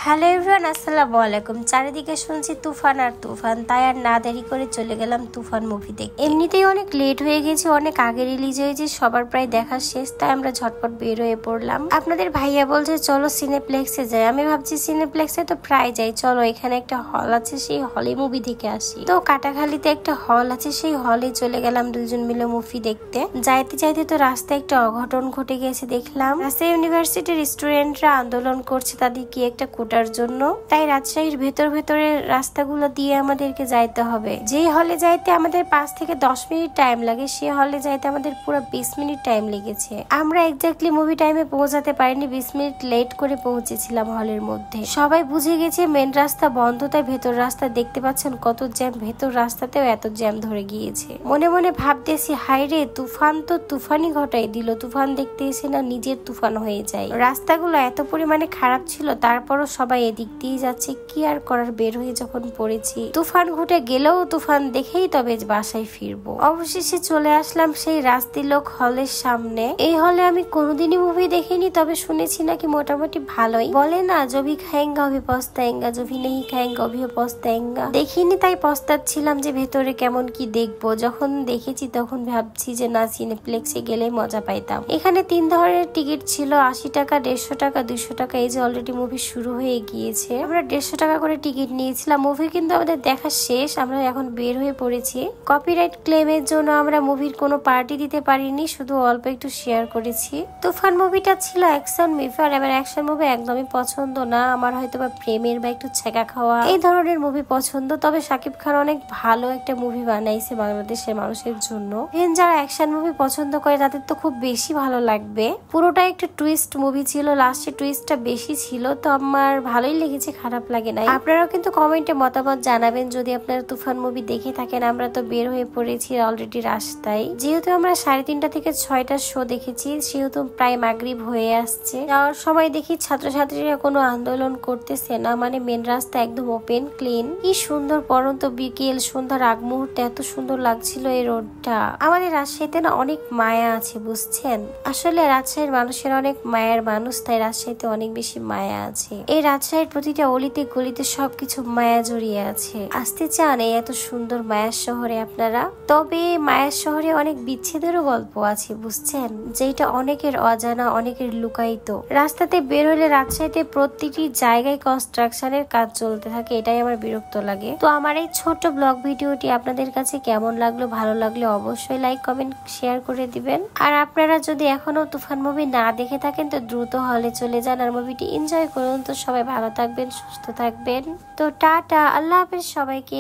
Hello everyone, আসসালামু আলাইকুম। চারিদিকে শুনছি তুফান আর তুফান, তাই আর না দেরি করে চলে গেলাম তুফান মুভি দেখতে। এমনিতেই অনেক লেট হয়ে গেছে, অনেক আগে রিলিজ হয়েছে, সবার প্রায় দেখা শেষ, তাই আমরা ঝটপট বের হয়ে পড়লাম। আপনাদের ভাইয়া বলছে চলো সিনেপ্লেক্সে যাই। আমি ভাবছি সিনেপ্লেক্সে তো প্রায় যাই, চলো এখানে একটা হল আছে, সেই হলে মুভি দেখে আসি। তো কাটাখালীতে একটা হল আছে, সেই হলে চলে গেলাম দুজন মিলে মুভি দেখতে। যাইতে যাইতে তো রাস্তায় একটা অঘটন ঘটে গেছে। দেখলাম রাজশাহী ইউনিভার্সিটির স্টুডেন্টরা আন্দোলন করছে তাদের কি একটা কোটার জন্য, তাই রাজশাহীর ভেতরে রাস্তাগুলো দিয়ে আমাদেরকে যাইতে হবে। যেই হলে যাইতে আমাদের 5 থেকে 10 মিনিট টাইম লাগে, সে হলে যাইতে আমাদের পুরো 20 মিনিট টাইম লেগেছে। আমরা এক্স্যাক্টলি মুভি টাইমে পৌঁছাতে পারিনি, 20 মিনিট লেট করে পৌঁছেছিলাম হলের মধ্যে। সবাই বুঝে গেছে মেন রাস্তা বন্ধ, তাই ভেতর রাস্তা দেখতে পাচ্ছেন কত জ্যাম, ভেতর রাস্তাতেও এত জ্যাম ধরে গিয়েছে। মনে মনে ভাবতেছি হাই রে, তুফান তো তুফানই ঘটাই দিল, তুফান দেখতে এসে না নিজের তুফান হয়ে যায়। রাস্তাগুলো এত পরিমাণে খারাপ ছিল, তারপরও সবাই এদিক দিয়ে যাচ্ছে, কি আর করার। বের হয়ে যখন পড়েছি, তুফান ঘটে গেলেও তুফান দেখেই তবে বাসায় ফিরবো। অবশেষে চলে আসলাম সেই রাজতিলক হলের সামনে। এই হলে আমি কোনোদিনই মুভি দেখিনি, তবে শুনেছি নাকি মোটামুটি ভালোই। বলে না জবি খায়েঙ্গা অভি পস্তায়েঙ্গা, জবি নেই খায়েঙ্গা অভিও পস্তায়েঙ্গা। দেখিনি তাই পস্তাচ্ছিলাম যে ভেতরে কেমন কি দেখবো। যখন দেখেছি তখন ভাবছি যে না, সিনেপ্লেক্সে গেলে মজা পাইতাম। এখানে 3 ধরনের টিকিট ছিল, 80 টাকা, 150 টাকা, 200 টাকা। এই যে অলরেডি মুভি শুরু হয়ে গিয়েছে, আমরা 150 টাকা করে টিকিট নিয়েছিলাম। মুভি কিন্তু আমাদের দেখা শেষ, আমরা এখন বের হয়ে পড়েছি। কপিরাইট ক্লেমের জন্য আমরা মুভির কোনো পার্টি দিতে পারিনি, শুধু অল্প একটু শেয়ার করেছি। তুফান মুভিটা ছিল অ্যাকশন মুভি, আর আমার অ্যাকশন মুভি একদমই পছন্দ না। আমার হয়তো বা প্রেমের বা একটু ছেঁকা খাওয়া এই ধরনের মুভি পছন্দ। তবে শাকিব খান অনেক ভালো একটা মুভি বানাইছে বাংলাদেশের মানুষের জন্য। যারা অ্যাকশন মুভি পছন্দ করে তাদের তো খুব বেশি ভালো লাগবে। পুরোটা একটা টুইস্ট মুভি ছিল, লাস্টে টুইস্টটা বেশি ছিল, তো আমার ভালোই লেগেছে, খারাপ লাগে নাই। আপনারাও কিন্তু কমেন্টে মতামত জানাবেন যদি আপনারা তুফান মুভি দেখে থাকেন। আমরা তো বের হয়ে পড়েছি অলরেডি রাস্তায়। যেহেতু আমরা 3:30 থেকে 6টার শো দেখেছি, সেহেতু প্রায় মাগরিব হয়ে আসছে। যাওয়ার সময় দেখি ছাত্রছাত্রীরা কোনো আন্দোলন করতেছে না, মানে মেন রাস্তা একদম ওপেন ক্লিন। কি সুন্দর পরন্ত বিকেল, সন্ধ্যার আগ মুহূর্তে এত সুন্দর লাগছিল এই রোডটা। আমাদের রাজশাহীতে না অনেক মায়া আছে, বুঝছেন। আসলে রাজশাহীর মানুষের অনেক মায়ের মানুষ, তাই রাজশাহীতে অনেক বেশি মায়া আছে। এই রাজশাহীর প্রতিটা অলিতে গলিতে সবকিছু মায়া জড়িয়ে আছে। আসতে চান এই এত সুন্দর মায়ার শহরে আপনারা? তবে মায়ার শহরে অনেক বিচ্ছেদেরও গল্প আছে, বুঝছেন, যেটা অনেকের অজানা, অনেকের লুকায়িত। রাস্তাতে বের হলে রাজশাহীতে প্রতিটি জায়গায় কনস্ট্রাকশনের কাজ চলতে থাকে, এটাই আমার বিরক্ত লাগে। তো আমার এই ছোট্ট ব্লগ ভিডিওটি আপনাদের কাছে কেমন লাগলো? ভালো লাগলে অবশ্যই লাইক, কমেন্ট, শেয়ার করে দিবেন। আর আপনারা যদি এখনো তুফান মুভি না দেখে থাকেন তো দ্রুত হলে চলে যান আর মুভিটি এনজয় করুন। তো সবাই ভালো থাকবেন, সুস্থ থাকবেন। তো টাটা, আল্লাহ হাফেজ সবাইকে।